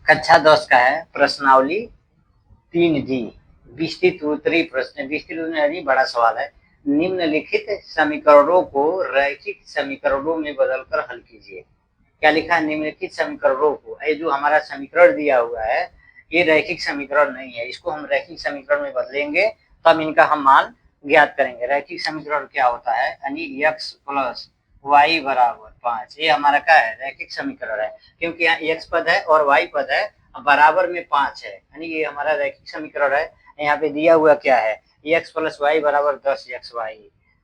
कक्षा 10 का है प्रश्नावली 3D विस्तृत उत्तरीय प्रश्न। विस्तृत उत्तरीय बड़ा सवाल है। निम्नलिखित समीकरणों को रैखिक समीकरणों में बदलकर हल कीजिए। क्या लिखा है? निम्नलिखित समीकरणों को, ये जो हमारा समीकरण दिया हुआ है ये रैखिक समीकरण नहीं है, इसको हम रैखिक समीकरण में बदलेंगे तब इनका हम मान ज्ञात करेंगे। रैखिक समीकरण क्या होता है? यानी x प्लस वाई बराबर 5, ये हमारा क्या है? रैखिक समीकरण है, क्योंकि यहाँ x पद है और y पद है, बराबर में 5 है, यानी ये हमारा रैखिक समीकरण है। यहाँ पे दिया हुआ क्या है? x प्लस वाई बराबर 10xy,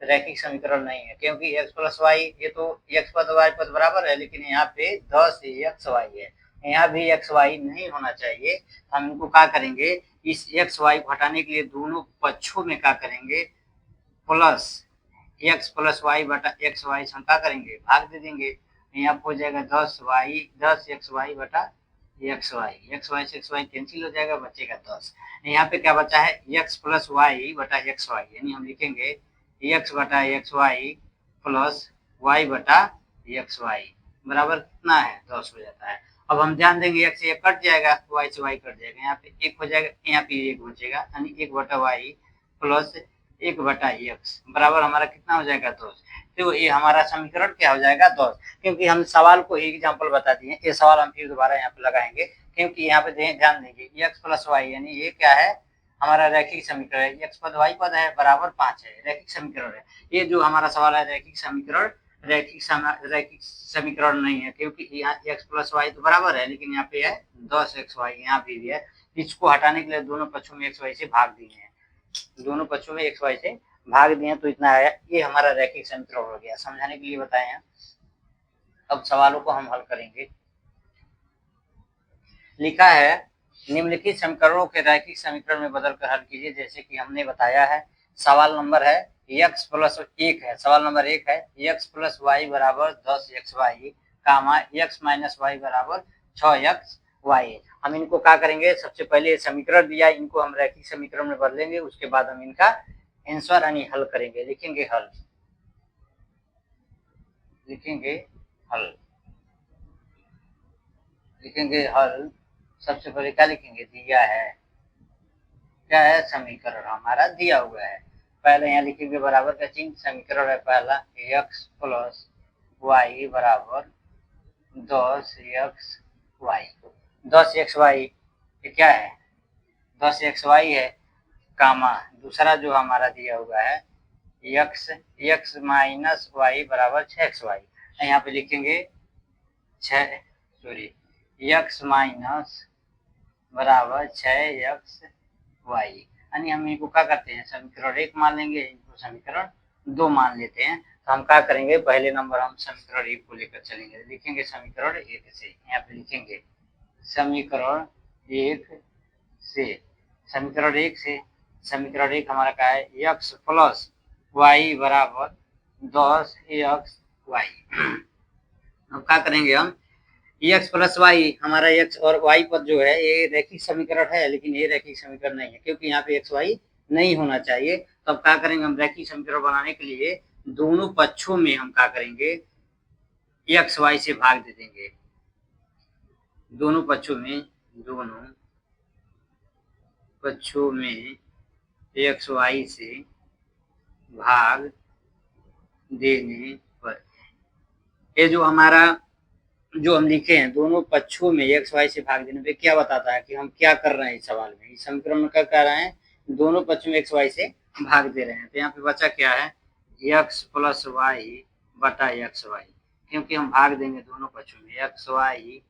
रैखिक समीकरण नहीं है, क्योंकि x प्लस वाई, ये तो x पद y पद बराबर है, लेकिन यहाँ पे 10xy है, यहाँ भी xy नहीं होना चाहिए। हम इनको क्या करेंगे? इस xy को हटाने के लिए दोनों पक्षों में क्या करेंगे? प्लस x प्लस वाई बटा एक्स वाई से हम क्या करेंगे? भाग दे देंगे। यहाँ हो जाएगा 10xy बटा एक्स वाई से एक्स वाई कैंसिल हो जाएगा, बचेगा 10। यहाँ पे क्या बचा है? x प्लस वाई बटा एक्स वाई, यानी हम लिखेंगे x बटा एक्स वाई प्लस वाई बटा एक्स वाई बराबर कितना है? 10 हो जाता है। अब हम ध्यान देंगे x से 1 कट जाएगा, y से y कट जाएगा, यहाँ पे 1 हो जाएगा, यहाँ पे 1 बचेगा, यानी 1 बटा वाई प्लस 1 बटा एक्स बराबर हमारा कितना हो जाएगा? 10। तो ये हमारा समीकरण क्या हो जाएगा? 10। क्योंकि हम सवाल को एग्जाम्पल बता दिए, ये सवाल हम फिर दोबारा यहाँ पे लगाएंगे, क्योंकि यहाँ पे ध्यान देंगे x प्लस वाई, यानी ये क्या है? हमारा रैखिक समीकरण है। x पद y पद है, बराबर 5 है, रैखिक समीकरण है। ये जो हमारा सवाल है रैखिक समीकरण, रैखिक समीकरण नहीं है, क्योंकि यहाँ x प्लस वाई तो बराबर है, लेकिन यहाँ पे है 10xy, यहाँ भी है। इसको हटाने के लिए दोनों पक्षों में xy से भाग दिए हैं, दोनों पक्षों में xy से भाग दिए तो इतना आया। ये हमारा रैखिक समीकरण हो गया, समझाने के लिए बताए हैं। अब सवालों को हम हल करेंगे। लिखा है निम्नलिखित समीकरणों के रैखिक समीकरण में बदलकर हल कीजिए। जैसे कि हमने बताया है, सवाल नंबर है x प्लस 1 है, सवाल नंबर 1 है x प्लस वाई बराबर 10xy कामा x माइनस वाई बराबर 6xy। हम इनको क्या करेंगे? सबसे पहले समीकरण दिया, इनको हम रैखिक समीकरण में बदलेंगे, उसके बाद हम इनका आंसर यानी हल करेंगे। लिखेंगे हल, लिखेंगे हल, लिखेंगे हल। सबसे पहले क्या लिखेंगे? दिया है, क्या है? समीकरण हमारा दिया हुआ है। पहले यहाँ लिखेंगे बराबर का चिन्ह, समीकरण है पहला x प्लस वाई बराबर 10xy, 10xy ये क्या है? 10xy है, कामा दूसरा जो हमारा दिया हुआ है x माइनस वाई बराबर 6xy। यहाँ पे लिखेंगे x माइनस बराबर 6xy, यानी हम इनको क्या करते हैं? समीकरण 1 मान लेंगे, इनको समीकरण 2 मान लेते हैं। तो हम क्या करेंगे? पहले नंबर हम समीकरण 1 को लेकर चलेंगे, लिखेंगे समीकरण 1 से, यहाँ पे लिखेंगे समीकरण 1 से, समीकरण 1 से, समीकरण 1 हमारा क्या है? x प्लस वाई बराबर 10xy। अब क्या करेंगे हम? x प्लस वाई, हमारा x और y पद जो है ये रैखिक समीकरण है, लेकिन ये रैखिक समीकरण नहीं है, क्योंकि यहाँ पे x y नहीं होना चाहिए। तो अब क्या करेंगे? हम रैखिक समीकरण बनाने के लिए दोनों पक्षों में हम क्या करेंगे? x y से भाग दे देंगे, दोनों पक्षों में, दोनों पक्षों में x y से भाग देने पर, ये जो हमारा जो हम लिखे हैं दोनों पक्षों में x y से भाग देने पे क्या बताता है कि हम क्या कर रहे हैं इस सवाल में? इस समीकरण में क्या कर रहे हैं? दोनों पक्षों में x y से भाग दे रहे हैं। तो यहाँ पे बचा क्या है? x प्लस वाई बटा एक्स वाई, क्योंकि हम भाग देंगे दोनों पक्षों में, एक्स वाई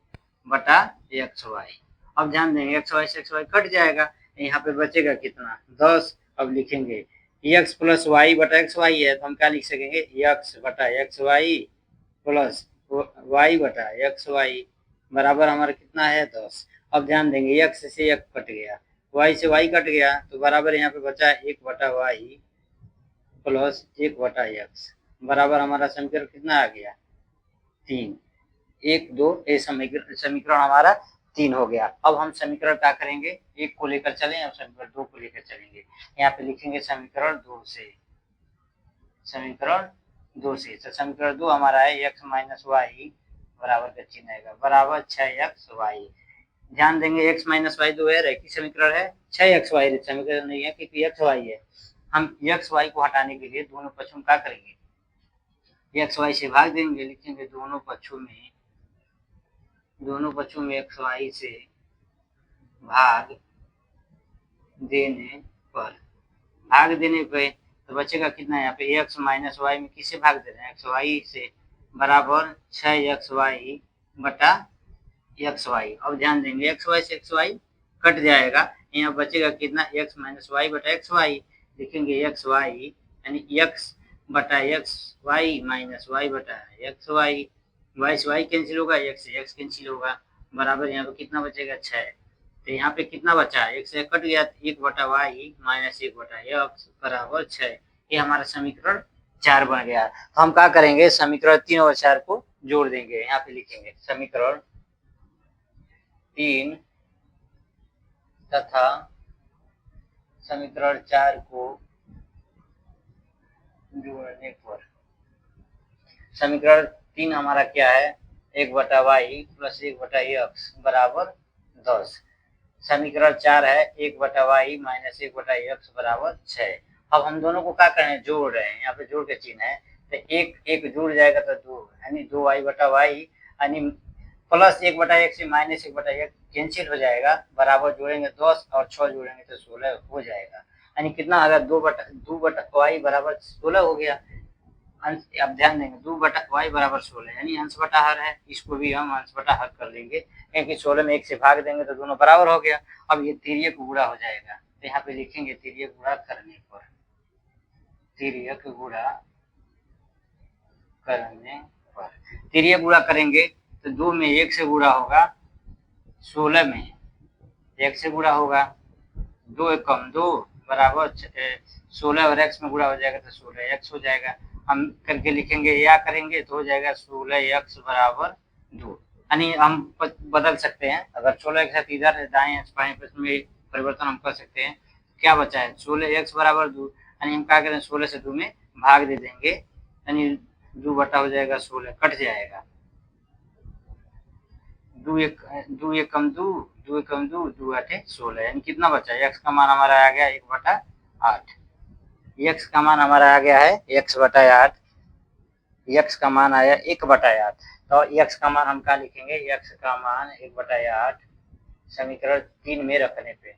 बटा एक्स वाई। अब ध्यान देंगे एक्स वाई से एक्स वाई कट जाएगा, यहाँ पे बचेगा कितना? 10। अब लिखेंगे x प्लस वाई बटा एक्स वाई है, तो हम क्या लिख सकेंगे? x बटा एक्स वाई प्लस y बटा एक्स वाई बराबर हमारा कितना है? 10। अब ध्यान देंगे x से x कट गया, y से y कट गया, तो बराबर यहाँ पे बचा 1 बटा वाई प्लस 1 बटा एक्स बराबर हमारा समीकरण कितना आ गया? 3। 1 2 ये समीकरण हमारा 3 हो गया। अब हम समीकरण क्या करेंगे? 1 को लेकर चलें और समीकरण 2 को लेकर चलेंगे। यहाँ पे लिखेंगे समीकरण 2 से, समीकरण 2 से, तो समीकरण 2 हमारा है x माइनस वाई बराबर का चिन्ह आएगा बराबर 6xy। ध्यान देंगे एक्स माइनस वाई जो है रैखिक समीकरण है, 6xy समीकरण नहीं है क्योंकि एक्स वाई है। हम एक्स वाई को हटाने के लिए दोनों पक्षों में क्या करेंगे, एक्स वाई से भाग देंगे, लिखेंगे दोनों पक्षों में एक्स वाई से भाग देने पे तो बचेगा कितना, यहाँ पे एक्स माइनस वाई में किसे भाग दे रहे हैं, एक्स वाई से, बराबर 6xy बटा एक्स वाई। अब ध्यान देंगे एक्स वाई से एक्स वाई कट जाएगा, यहाँ बचेगा कितना, एक्स माइनस वाई बटा एक्स वाई। लिखेंगे एक्स वाई यानी एक्स बटा एक्स वाई माइनस वाई बटा एक्स वाई, वाई से वाई कैंसिल होगा, एक्स से एक्स कैंसिल होगा, बराबर यहाँ पे कितना बचेगा 6। तो यहाँ पे कितना बचा, एक से कट गया, 1/y माइनस 1/x बराबर 6। ये हमारा समीकरण 4 बन गया। तो हम क्या करेंगे, समीकरण 3 और 4 को जोड़ देंगे, यहाँ पे लिखेंगे समीकरण 3 तथा समीकरण 4 को जोड़ने पर समीकरण 3 हमारा क्या है, 1/y प्लस 1/x बराबर 10। समीकरण 4 है 1/y माइनस 1/x बराबर 6। अब हम दोनों को क्या करें, जोड़ रहे हैं, यहाँ पे जोड़ के चिन्ह है, तो एक एक जुड़ जाएगा तो 2 यानी 2y/y यानी प्लस 1/x से माइनस 1/x कैंसिल हो जाएगा, बराबर जोड़ेंगे 10 और 6 जोड़ेंगे तो 16 हो जाएगा। यानी कितना आ गया, 2/y बराबर 16 हो गया। अब ध्यान देंगे 2/y बराबर 16 यानी अंश बटा हर है, इसको भी हम अंश बटा हर कर लेंगे क्योंकि 16 में 1 से भाग देंगे तो दोनों बराबर हो गया। अब ये तिर्यक गुणा हो जाएगा, तो यहाँ पे लिखेंगे तिर्यक गुणा करने पर, तिर्यक गुणा करने पर, तिर्यक गुणा करेंगे तो 2 में 1 से गुणा होगा, 16 में 1 से गुणा होगा, 2 एक कम 2 बराबर 16 और x में गुणा हो जाएगा तो 16x हो जाएगा। हम करके लिखेंगे या करेंगे तो हो जाएगा 16x बराबर 2। यानी हम बदल सकते हैं, अगर 16 के साथ इधर दाएं बाएं में परिवर्तन हम कर सकते हैं। क्या बचा है, 16x बराबर 2, यानी हम क्या करें 16 से 2 में भाग दे देंगे, यानी 2 बटा हो जाएगा 16, कट जाएगा, 2 एक कम 2 8 16, यानी कितना बचा, x का मान हमारा आ गया 1/8। x का मान हमारा आ गया है 1/8, x का मान आया 1/8। तो x का मान हम क्या लिखेंगे, x का मान 1/8 समीकरण 3 में रखने पे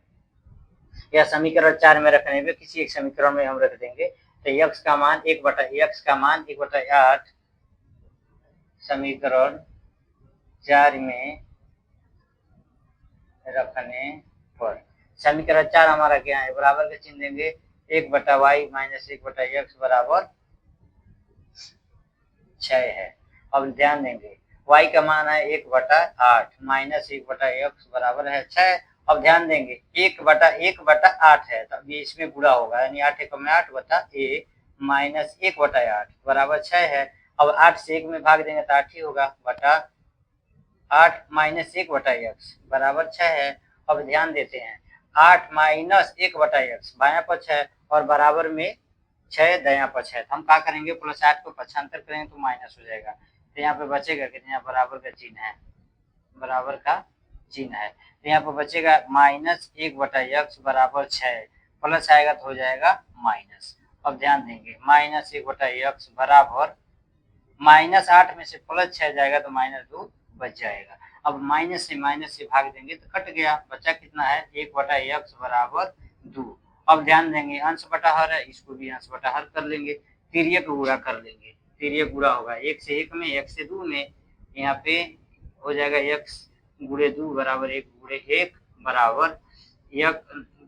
या समीकरण 4 में रखने पे किसी एक समीकरण में हम रख देंगे, तो x का मान 1/8 समीकरण 4 में रखने पर समीकरण 4 हमारा क्या है, बराबर का चिन्ह देंगे, 1/y माइनस 1/x बराबर 6 है। अब ध्यान देंगे y का मान है 1/8 माइनस 1/x बराबर है 6। अब ध्यान देंगे 1/8 है, तब ये इसमें गुणा होगा, यानी 8 एकम में 8 बटा a माइनस 1/8 बराबर 6 है। अब 8 से 1 में भाग देंगे तो 8 ही होगा, बटा 8 माइनस 1/x बराबर 6 है। अब ध्यान देते हैं 8 माइनस 1/x बायां पक्ष है और बराबर में 6 दायां पक्ष है, तो हम क्या करेंगे, प्लस 8 को पक्षांतर करेंगे तो माइनस हो जाएगा, तो यहाँ पे बचेगा कितना, यहाँ बराबर का चिन्ह है, बराबर का चिन्ह है, तो यहाँ पे बचेगा माइनस 1/x बराबर 6, प्लस आएगा तो हो जाएगा माइनस। अब ध्यान देंगे माइनस 1/x बराबर माइनस 8 में से प्लस 6 जाएगा तो -2 बच जाएगा। अब माइनस से भाग देंगे तो कट गया, बचा कितना है 1/x बराबर 2। अब ध्यान देंगे अंश बटा हर है, इसको भी अंश बटा हर कर लेंगे, तिर्यक गुणा कर लेंगे, तिर्यक गुणा होगा 1 से 1 में 1 से 2 में, यहाँ पे हो जाएगा x गुणे 2 बराबर 1 गुणे 1 बराबर 1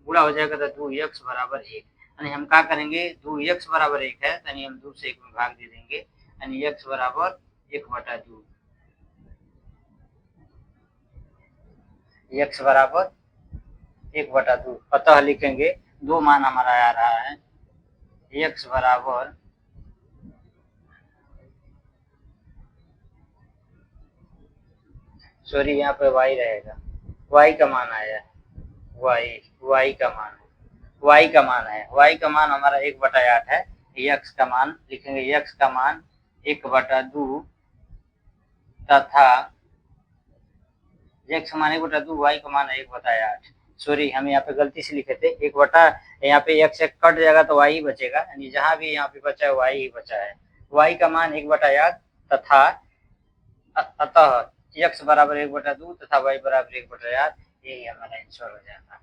गुणा हो जाएगा तो 2x बराबर 1, यानी हम क्या करेंगे 2x बराबर 1 है, यानी हम 2 से 1 में भाग दे देंगे, यानी x बराबर 1/2, x बराबर 1/2। अतः लिखेंगे दो मान हमारा आ रहा है, x बराबर सॉरी यहाँ पे y रहेगा, y का मान आया है, y का मान है, y का मान हमारा 1/8 है, x का मान लिखेंगे, x का मान 1/2 तथा x का मान 1/2, y का मान 1/8। सॉरी, हम यहाँ पे गलती से लिखे थे 1 यहाँ पे x एक कट जाएगा तो y ही बचेगा, यानी जहां भी यहाँ पे बचा है y ही बचा है। y का मान 1/8 तथा अतः x बराबर 1/2 तथा y बराबर 1/8, यही हमारा आंसर हो जाता है।